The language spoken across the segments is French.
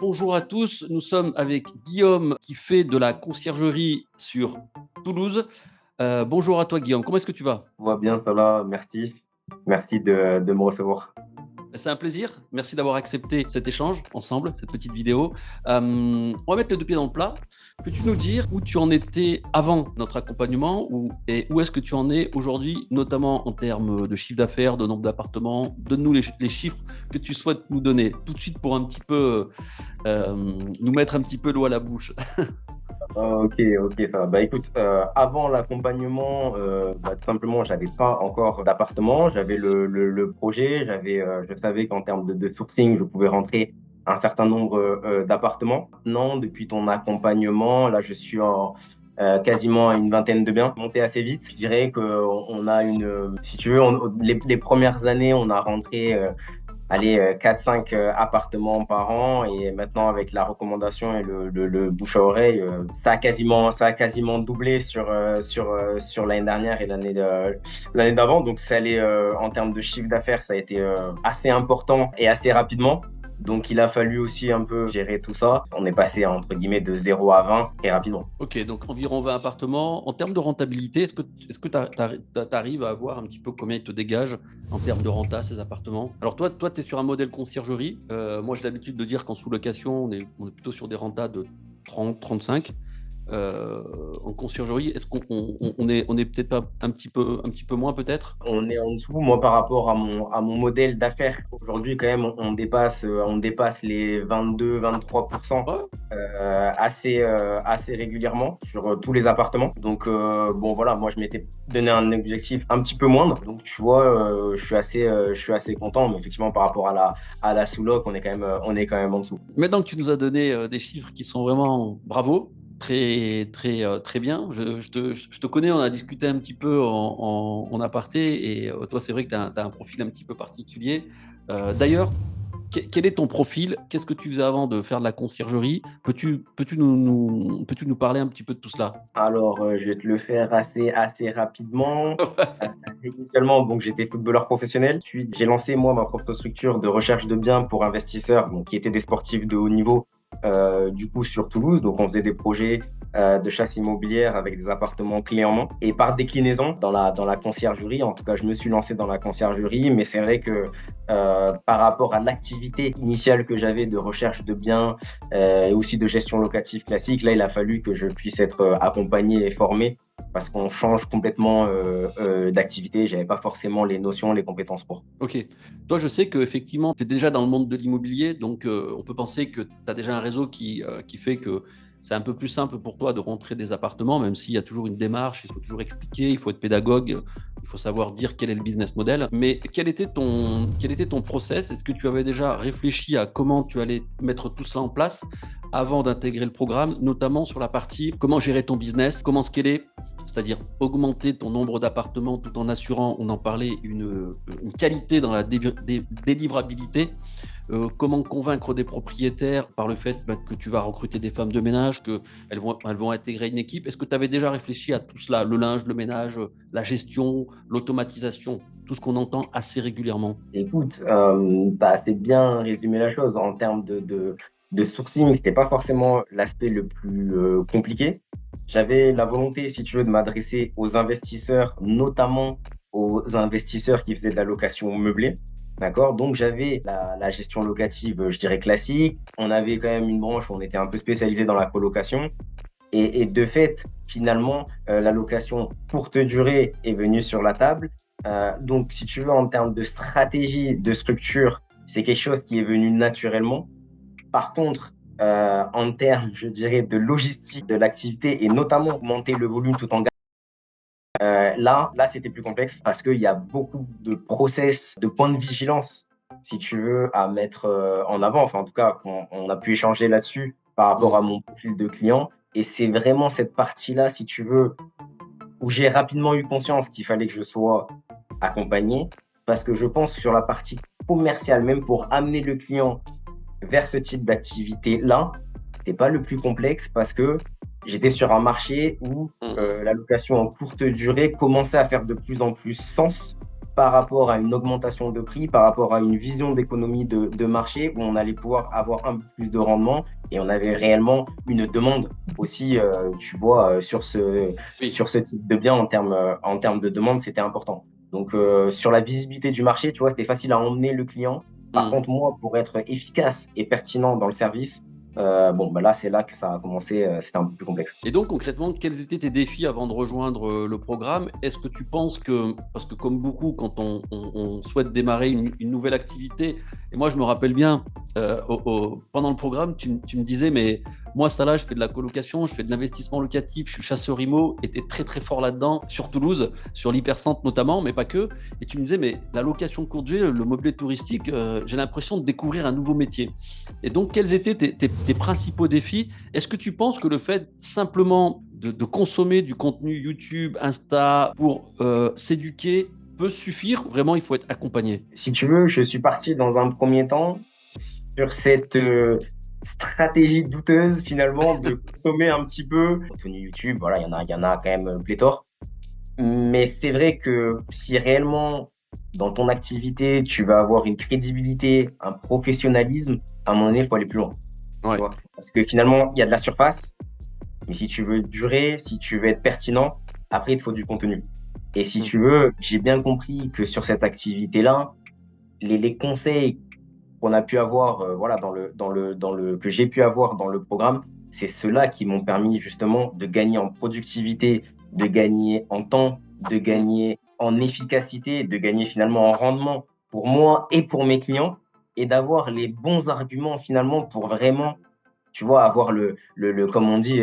Bonjour à tous, nous sommes avec Guillaume qui fait de la conciergerie sur Toulouse. Bonjour à toi Guillaume, comment est-ce que tu vas? Tout va bien, ça va, merci. Merci de me recevoir. C'est un plaisir, merci d'avoir accepté cet échange ensemble, cette petite vidéo. On va mettre les deux pieds dans le plat. Peux-tu nous dire où tu en étais avant notre accompagnement et où est-ce que tu en es aujourd'hui, notamment en termes de chiffre d'affaires, de nombre d'appartements? Donne-nous les chiffres que tu souhaites nous donner tout de suite pour un petit peu nous mettre un petit peu l'eau à la bouche. Ok, ok, ça va. Bah écoute, avant l'accompagnement, tout simplement, j'avais pas encore d'appartement. J'avais le projet, je savais qu'en termes de sourcing, je pouvais rentrer un certain nombre d'appartements. Maintenant, depuis ton accompagnement, là, je suis quasiment à une vingtaine de biens, monté assez vite. Je dirais qu'on a si tu veux, les premières années, on a rentré 4-5 appartements par an. Et maintenant, avec la recommandation et le bouche à oreille, ça a quasiment doublé sur l'année dernière et l'année d'avant. Donc, ça allait, en termes de chiffre d'affaires, ça a été assez important et assez rapidement. Donc, il a fallu aussi un peu gérer tout ça. On est passé, entre guillemets, de 0 à 20 très rapidement. Ok, donc environ 20 appartements. En termes de rentabilité, est-ce que tu arrives à voir un petit peu combien ils te dégagent en termes de renta ces appartements? Alors toi tu es sur un modèle conciergerie. Moi, j'ai l'habitude de dire qu'en sous-location, on est plutôt sur des rentas de 30, 35. Euh, En conciergerie, est-ce qu'on est peut-être pas un petit peu moins peut-être? On est en dessous. Moi, par rapport à mon modèle d'affaires, aujourd'hui, quand même, on dépasse les 22-23% Ouais. assez régulièrement sur tous les appartements. Donc, bon, voilà, moi, je m'étais donné un objectif un petit peu moindre. Donc, tu vois, je suis assez content. Mais effectivement, par rapport à la sous-loc, on est quand même en dessous. Maintenant que tu nous as donné des chiffres qui sont vraiment bravo, très bien. Je te connais, on a discuté un petit peu en aparté, et toi, c'est vrai que tu as un profil un petit peu particulier. D'ailleurs, quel est ton profil? Qu'est-ce que tu faisais avant de faire de la conciergerie? Peux-tu nous parler un petit peu de tout cela? Alors, je vais te le faire assez rapidement. Initialement, donc, j'étais footballeur professionnel. Ensuite, j'ai lancé, moi, ma propre structure de recherche de biens pour investisseurs, donc, qui étaient des sportifs de haut niveau, du coup, sur Toulouse. Donc, on faisait des projets de chasse immobilière avec des appartements clés en main. Et par déclinaison, dans la conciergerie, en tout cas, je me suis lancé dans la conciergerie, mais c'est vrai que par rapport à l'activité initiale que j'avais de recherche de biens et aussi de gestion locative classique, là, il a fallu que je puisse être accompagné et formé parce qu'on change complètement d'activité. J'avais pas forcément les notions, les compétences pour. Ok. Toi, je sais qu'effectivement, tu es déjà dans le monde de l'immobilier, donc on peut penser que tu as déjà un réseau qui fait que c'est un peu plus simple pour toi de rentrer des appartements, même s'il y a toujours une démarche, il faut toujours expliquer, il faut être pédagogue, il faut savoir dire quel est le business model. Mais quel était ton process? Est-ce que tu avais déjà réfléchi à comment tu allais mettre tout cela en place avant d'intégrer le programme, notamment sur la partie comment gérer ton business, comment scaler, c'est-à-dire augmenter ton nombre d'appartements tout en assurant, on en parlait, une qualité dans la délivrabilité. Comment convaincre des propriétaires par le fait que tu vas recruter des femmes de ménage, qu'elles vont intégrer une équipe? Est-ce que tu avais déjà réfléchi à tout cela, le linge, le ménage, la gestion, l'automatisation, tout ce qu'on entend assez régulièrement? Écoute, c'est bien résumé la chose. En termes de sourcing, c'était pas forcément l'aspect le plus compliqué. J'avais la volonté, si tu veux, de m'adresser aux investisseurs, notamment aux investisseurs qui faisaient de la location meublée. D'accord? Donc, j'avais la gestion locative, je dirais classique. On avait quand même une branche où on était un peu spécialisé dans la colocation. Et de fait, finalement, la location courte durée est venue sur la table. Donc, si tu veux, en termes de stratégie, de structure, c'est quelque chose qui est venu naturellement. Par contre, en termes, je dirais, de logistique de l'activité et notamment augmenter le volume tout en gagnant, là, c'était plus complexe parce qu'il y a beaucoup de process, de points de vigilance, si tu veux, à mettre en avant. Enfin, en tout cas, on a pu échanger là-dessus par rapport à Mmh. mon profil de client. Et c'est vraiment cette partie-là, si tu veux, où j'ai rapidement eu conscience qu'il fallait que je sois accompagné, parce que je pense que sur la partie commerciale, même pour amener le client vers ce type d'activité-là, c'était pas le plus complexe parce que j'étais sur un marché où Mmh. la location en courte durée commençait à faire de plus en plus sens par rapport à une augmentation de prix, par rapport à une vision d'économie de marché où on allait pouvoir avoir un peu plus de rendement et on avait réellement une demande aussi, tu vois, Oui. sur ce type de bien en termes de demande, c'était important. Donc, sur la visibilité du marché, tu vois, c'était facile à emmener le client. Par Mmh. contre, moi, pour être efficace et pertinent dans le service, bon, bah là, c'est là que ça a commencé, c'était un peu plus complexe. Et donc concrètement, quels étaient tes défis avant de rejoindre, le programme? Est-ce que tu penses que parce que comme beaucoup, quand on souhaite démarrer une nouvelle activité et moi je me rappelle bien, au pendant le programme, tu me disais: «Mais moi ça là, je fais de la colocation, je fais de l'investissement locatif, je suis chasseur IMO» et tu es très, très fort là-dedans, sur Toulouse, sur l'hypercentre notamment, mais pas que. Et tu me disais: «Mais la location courte durée, le mobilier touristique, j'ai l'impression de découvrir un nouveau métier». Et donc quels étaient tes principaux défis? Est-ce que tu penses que le fait simplement de consommer du contenu YouTube, Insta pour s'éduquer peut suffire? Vraiment, il faut être accompagné. Si tu veux, je suis parti dans un premier temps sur cette stratégie douteuse finalement de consommer un petit peu. Contenu YouTube, voilà, il y en a quand même pléthore. Mais c'est vrai que si réellement dans ton activité, tu vas avoir une crédibilité, un professionnalisme, à un moment donné, il faut aller plus loin. Tu Ouais. vois? Parce que finalement, il y a de la surface, mais si tu veux durer, si tu veux être pertinent, après, il te faut du contenu. Et si Mmh. tu veux, j'ai bien compris que sur cette activité-là, les conseils qu'on a pu avoir, voilà, que j'ai pu avoir dans le programme, c'est ceux-là qui m'ont permis justement de gagner en productivité, de gagner en temps, de Mmh. gagner en efficacité, de gagner finalement en rendement pour moi et pour mes clients et d'avoir les bons arguments finalement pour vraiment, tu vois, avoir comme on dit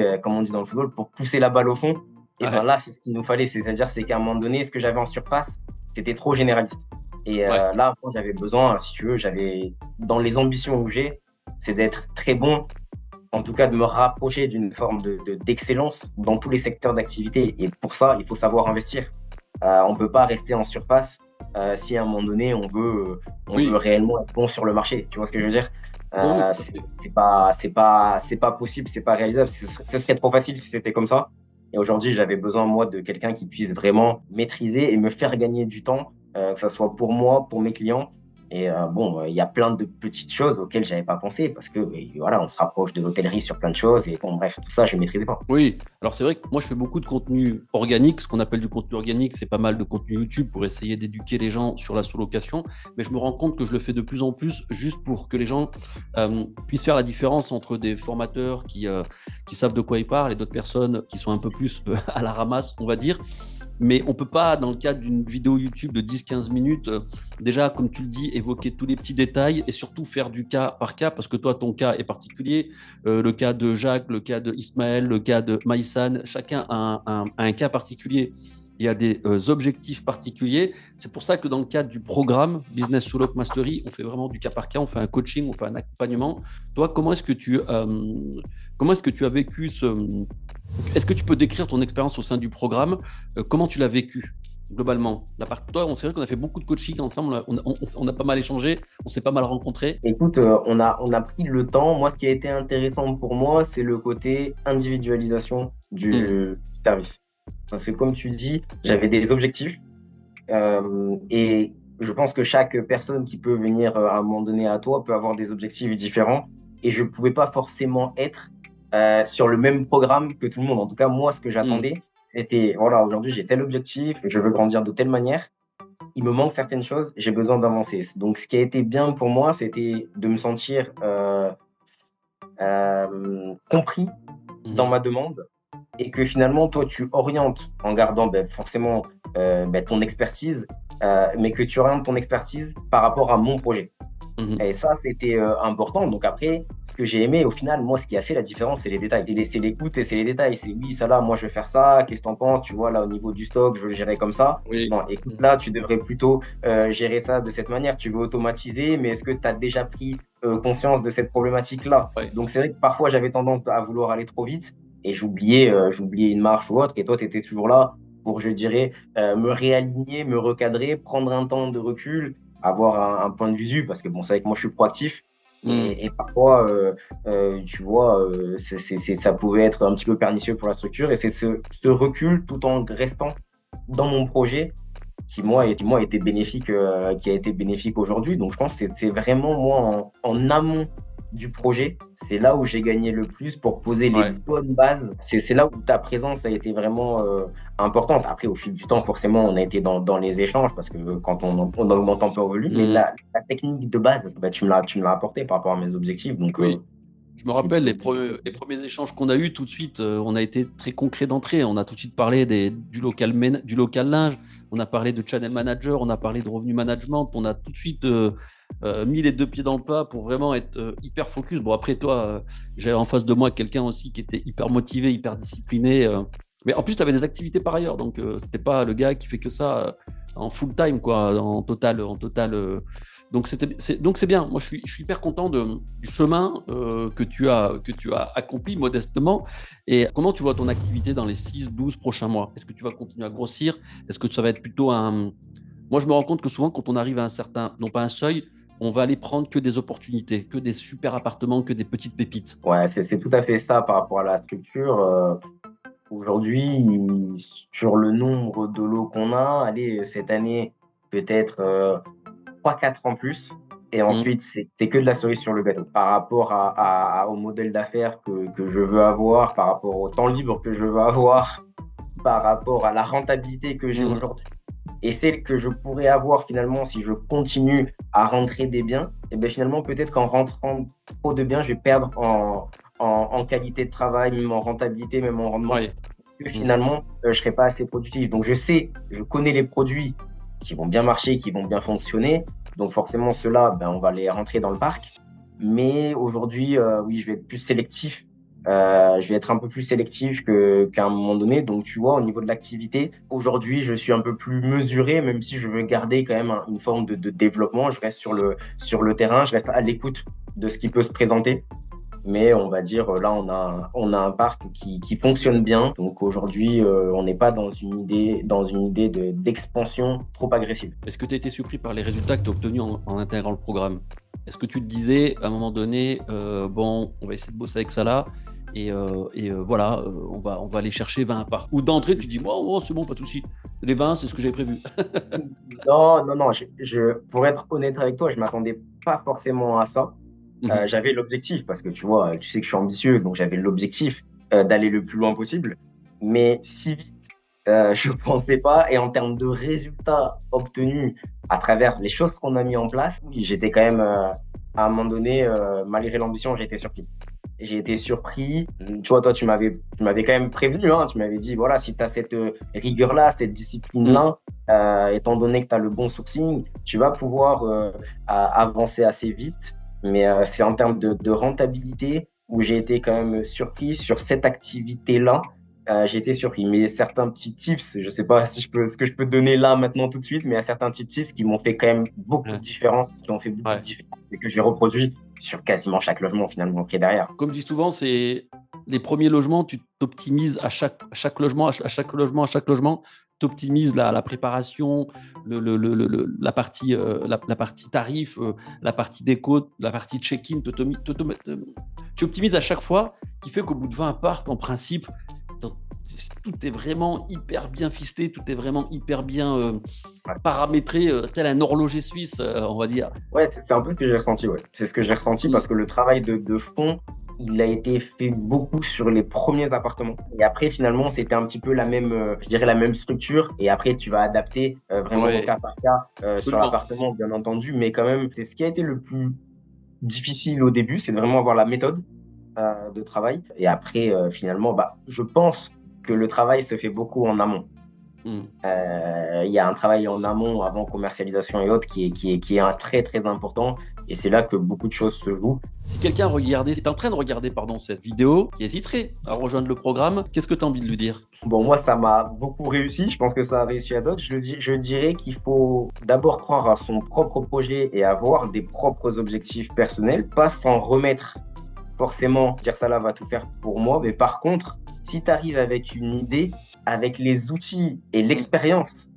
dans le football, pour pousser la balle au fond. Et ben Ouais, là, c'est ce qu'il nous fallait. C'est-à-dire, c'est qu'à un moment donné, ce que j'avais en surface, c'était trop généraliste. Et ouais. là, moi, j'avais besoin, si tu veux, j'avais dans les ambitions où j'ai, c'est d'être très bon, en tout cas de me rapprocher d'une forme d'excellence dans tous les secteurs d'activité. Et pour ça, il faut savoir investir. On ne peut pas rester en surface si à un moment donné, on veut Oui. réellement être bon sur le marché. Tu vois ce que je veux dire? Oui, oui, tout à fait. C'est pas possible, c'est pas réalisable. Ce serait trop facile si c'était comme ça. Et aujourd'hui, j'avais besoin, moi, de quelqu'un qui puisse vraiment maîtriser et me faire gagner du temps, que ça soit pour moi, pour mes clients. Et bon, il y a plein de petites choses auxquelles j'avais pas pensé parce que, voilà, on se rapproche de l'hôtellerie sur plein de choses. Et bon, bref, tout ça, je maîtrisais pas. Oui, alors c'est vrai que moi je fais beaucoup de contenu organique. Ce qu'on appelle du contenu organique, c'est pas mal de contenu YouTube pour essayer d'éduquer les gens sur la sous-location. Mais je me rends compte que je le fais de plus en plus juste pour que les gens puissent faire la différence entre des formateurs qui savent de quoi ils parlent et d'autres personnes qui sont un peu plus à la ramasse, on va dire. Mais on ne peut pas, dans le cadre d'une vidéo YouTube de 10-15 minutes, déjà, comme tu le dis, évoquer tous les petits détails et surtout faire du cas par cas, parce que toi, ton cas est particulier. Le cas de Jacques, le cas de Ismaël, le cas de Maïsan, chacun a un cas particulier. Il y a des objectifs particuliers. C'est pour ça que dans le cadre du programme Business Sous Loc Mastery, on fait vraiment du cas par cas, on fait un coaching, on fait un accompagnement. Toi, comment est-ce que tu as vécu ce, est-ce que tu peux décrire ton expérience au sein du programme? Comment tu l'as vécu globalement? Toi, c'est vrai qu'on a fait beaucoup de coaching ensemble, on a pas mal échangé, on s'est pas mal rencontrés. Écoute, on a pris le temps. Moi, ce qui a été intéressant pour moi, c'est le côté individualisation Hmm. du service. Parce que comme tu dis, j'avais des objectifs et je pense que chaque personne qui peut venir à un moment donné à toi peut avoir des objectifs différents et je ne pouvais pas forcément être sur le même programme que tout le monde. En tout cas, moi, ce que Hmm. j'attendais, c'était, voilà, aujourd'hui, j'ai tel objectif, je veux grandir de telle manière, il me manque certaines choses, j'ai besoin d'avancer. Donc, ce qui a été bien pour moi, c'était de me sentir compris dans Mhm. ma demande et que finalement, toi, tu orientes en gardant forcément ton expertise, mais que tu orientes ton expertise par rapport à mon projet. Mhm. Et ça, c'était important. Donc après, ce que j'ai aimé, au final, moi, ce qui a fait la différence, c'est les détails. C'est l'écoute et c'est les détails. C'est oui, ça là, moi, je vais faire ça. Qu'est-ce que t'en penses? Tu vois, là, au niveau du stock, je veux le gérer comme ça. Oui. Non, écoute, là, tu devrais plutôt gérer ça de cette manière. Tu veux automatiser, mais est-ce que tu as déjà pris conscience de cette problématique-là? Ouais. Donc, c'est vrai que parfois, j'avais tendance à vouloir aller trop vite et j'oubliais une marche ou autre. Et toi, tu étais toujours là pour, je dirais, me réaligner, me recadrer, prendre un temps de recul, avoir un point de visu, parce que bon, c'est vrai que moi je suis proactif Hmm. et parfois, tu vois, ça pouvait être un petit peu pernicieux pour la structure et c'est ce recul tout en restant dans mon projet qui moi, qui a été bénéfique aujourd'hui. Donc, je pense que c'est vraiment moi en amont du projet, c'est là où j'ai gagné le plus pour poser les Ouais. bonnes bases. C'est là où ta présence a été vraiment importante. Après, au fil du temps, forcément, on a été dans les échanges parce que quand on augmente un peu en volume, mais Mm. la technique de base, bah, tu me l'as apporté par rapport à mes objectifs. Donc, Oui. Je me je suis rappelle plutôt positif. les premiers échanges qu'on a eus tout de suite, on a été très concret d'entrée. On a tout de suite parlé du local linge, on a parlé de channel manager, on a parlé de revenu management, on a tout de suite mis les deux pieds dans le plat pour vraiment être hyper focus. Bon, après toi, j'avais en face de moi quelqu'un aussi qui était hyper motivé, hyper discipliné. Mais en plus, tu avais des activités par ailleurs, donc c'était pas le gars qui fait que ça en full time, quoi, en total. Donc c'est bien. Moi, je suis hyper content du chemin que tu as accompli modestement. Et comment tu vois ton activité dans les 6, 12 prochains mois? Est-ce que tu vas continuer à grossir? Est-ce que ça va être plutôt un... Moi, je me rends compte que souvent, quand on arrive à un certain, non pas un seuil, on va aller prendre que des opportunités, que des super appartements, que des petites pépites. Ouais, c'est tout à fait ça par rapport à la structure. Aujourd'hui, sur le nombre de lots qu'on a, allez, cette année, peut-être 3-4 en plus. Et Mmh. ensuite, c'est que de la cerise sur le gâteau. Par rapport au modèle d'affaires que je veux avoir, par rapport au temps libre que je veux avoir, par rapport à la rentabilité que j'ai Mmh. aujourd'hui et celle que je pourrais avoir finalement si je continue à rentrer des biens, et bien finalement, peut-être qu'en rentrant trop de biens, je vais perdre en qualité de travail, même en rentabilité, même en rendement. Ouais. Parce que Mmh. finalement, je ne serai pas assez productif. Donc, je connais les produits qui vont bien marcher, qui vont bien fonctionner. Donc, forcément, ceux-là, ben, on va les rentrer dans le parc. Mais aujourd'hui, oui, je vais être plus sélectif. Je vais être un peu plus sélectif qu'à un moment donné. Donc, tu vois, au niveau de l'activité, aujourd'hui, je suis un peu plus mesuré, même si je veux garder quand même une forme de développement. Je reste sur le terrain, je reste à l'écoute de ce qui peut se présenter. Mais on va dire, là, on a un parc qui fonctionne bien. Donc aujourd'hui, on n'est pas dans une idée d'expansion trop agressive. Est-ce que tu as été surpris par les résultats que tu as obtenus en intégrant le programme? Est-ce que tu te disais à un moment donné, bon, on va essayer de bosser avec ça là, voilà, on va aller chercher 20 apparts. Ou d'entrée, tu dis, oh, c'est bon, pas de souci. Les 20, c'est ce que j'avais prévu. Non, non, non, pour être honnête avec toi, je m'attendais pas forcément à ça. Mhm. J'avais l'objectif, parce que tu vois, tu sais que je suis ambitieux, donc j'avais l'objectif d'aller le plus loin possible. Mais si vite, je pensais pas. Et en termes de résultats obtenus à travers les choses qu'on a mis en place, oui, j'étais quand même, à un moment donné, malgré l'ambition, j'ai été surpris. J'ai été surpris. Tu vois, toi, tu m'avais quand même prévenu, hein. Tu m'avais dit, voilà, si tu as cette rigueur-là, cette Mm. discipline-là, étant donné que tu as le bon sourcing, tu vas pouvoir avancer assez vite. Mais c'est en termes de rentabilité où j'ai été quand même surpris sur cette activité-là. J'ai été surpris. Mais certains petits tips, je sais pas si ce que je peux te donner là maintenant tout de suite, mais il y a certains petits tips qui m'ont fait quand même beaucoup de Ouais. différence, qui ont fait beaucoup de Ouais. différence et que j'ai reproduit sur quasiment chaque logement finalement qui est derrière. Comme je dis souvent, c'est les premiers logements, tu t'optimises à chaque logement, à chaque logement, tu optimises la préparation, la partie tarif, la partie déco, la partie check-in, tu optimises à chaque fois, qui fait qu'au bout de 20 apparts, en principe, tout est vraiment hyper bien ficelé, tout est vraiment hyper bien Ouais. paramétré, tel un horloger suisse, on va dire. Ouais, c'est un peu ce que j'ai ressenti, ouais. C'est ce que j'ai ressenti parce Mm. que le travail de fond, il a été fait beaucoup sur les premiers appartements. Et après, finalement, c'était un petit peu la même, je dirais la même structure. Et après, tu vas adapter vraiment au Ouais, cas par cas sur absolument. l'appartement, bien entendu. Mais quand même, c'est ce qui a été le plus difficile au début, c'est de vraiment avoir la méthode de travail. Et après, finalement, bah, je pense que le travail se fait beaucoup en amont. Mm. Il y a un travail en amont, avant commercialisation et autres, qui est un très très important. Et c'est là que beaucoup de choses se jouent. Si quelqu'un regardait, est en train de regarder pardon, cette vidéo, qui hésiterait à rejoindre le programme, qu'est-ce que tu as envie de lui dire? Bon, moi, ça m'a beaucoup réussi. Je pense que ça a réussi à d'autres. Je dirais qu'il faut d'abord croire à son propre projet et avoir des propres objectifs personnels, pas s'en remettre forcément, dire ça là va tout faire pour moi. Mais par contre, si tu arrives avec une idée, avec les outils et Mm. l'expérience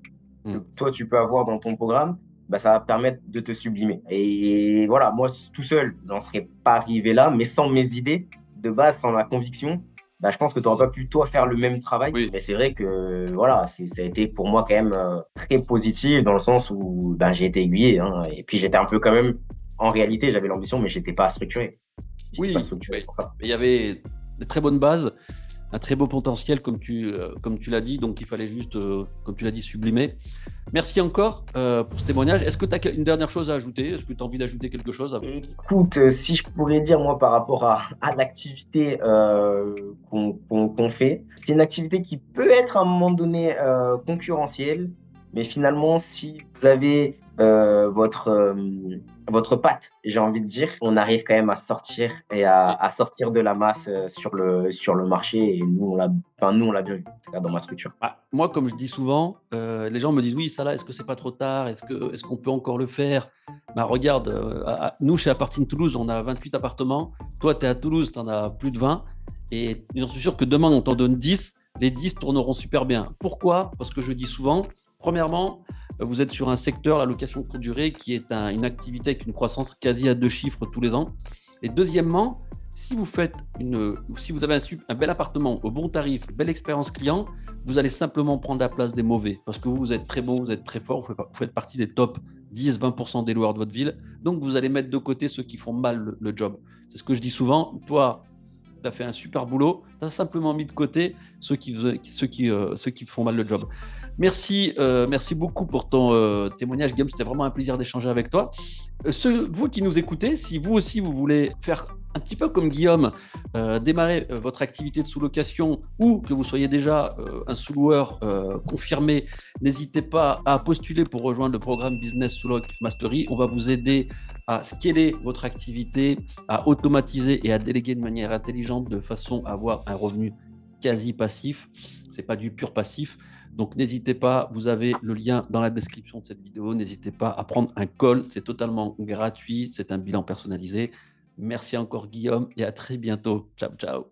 que Mm. toi tu peux avoir dans ton programme, bah, ça va permettre de te sublimer. Et voilà, moi tout seul, j'en serais pas arrivé là, mais sans mes idées, de base, sans ma conviction, bah, je pense que tu n'aurais pas pu, toi, faire le même travail. Oui, Mais c'est vrai que, voilà, ça a été pour moi quand même très positif dans le sens où ben, j'ai été aiguillé. Hein, et puis, j'étais un peu quand même, en réalité, j'avais l'ambition, mais j'étais pas structuré. J'étais pas oui, structuré oui. pour ça. Mais il y avait de très bonnes bases, un très beau potentiel, comme tu l'as dit. Donc, il fallait juste, comme tu l'as dit, sublimer. Merci encore pour ce témoignage. Est-ce que tu as une dernière chose à ajouter? Est-ce que tu as envie d'ajouter quelque chose avant? Écoute, si je pourrais dire, moi, par rapport à l'activité qu'on fait, c'est une activité qui peut être à un moment donné concurrentielle, mais finalement, si vous avez votre patte, j'ai envie de dire, on arrive quand même à sortir et à sortir de la masse sur le marché. Et nous, nous, on l'a bien vu, en tout cas dans ma structure. Ah, moi, comme je dis souvent, les gens me disent: «Oui, ça là, est-ce que c'est pas trop tard? Est-ce qu'on peut encore le faire?» Bah, regarde, nous, chez Apartine Toulouse, on a 28 appartements. Toi, tu es à Toulouse, tu en as plus de 20 et j'en suis sûr que demain, on t'en donne 10. Les 10 tourneront super bien. Pourquoi? Parce que je dis souvent, premièrement, vous êtes sur un secteur, la location courte durée, qui est une activité avec une croissance quasi à 2 chiffres tous les ans. Et deuxièmement, si vous avez un bel appartement au bon tarif, belle expérience client, vous allez simplement prendre la place des mauvais parce que vous êtes très bon, vous êtes très fort, vous faites partie des top 10-20% des loueurs de votre ville. Donc, vous allez mettre de côté ceux qui font mal le job. C'est ce que je dis souvent. Toi, tu as fait un super boulot. Tu as simplement mis de côté ceux qui font mal le job. Merci beaucoup pour ton témoignage, Guillaume. C'était vraiment un plaisir d'échanger avec toi. Vous qui nous écoutez, si vous aussi vous voulez faire un petit peu comme Guillaume, démarrer votre activité de sous-location ou que vous soyez déjà un sous-loueur confirmé, n'hésitez pas à postuler pour rejoindre le programme Business Sous-Loc Mastery. On va vous aider à scaler votre activité, à automatiser et à déléguer de manière intelligente de façon à avoir un revenu quasi passif. Ce n'est pas du pur passif. Donc n'hésitez pas, vous avez le lien dans la description de cette vidéo. N'hésitez pas à prendre un call, c'est totalement gratuit, c'est un bilan personnalisé. Merci encore Guillaume et à très bientôt. Ciao, ciao.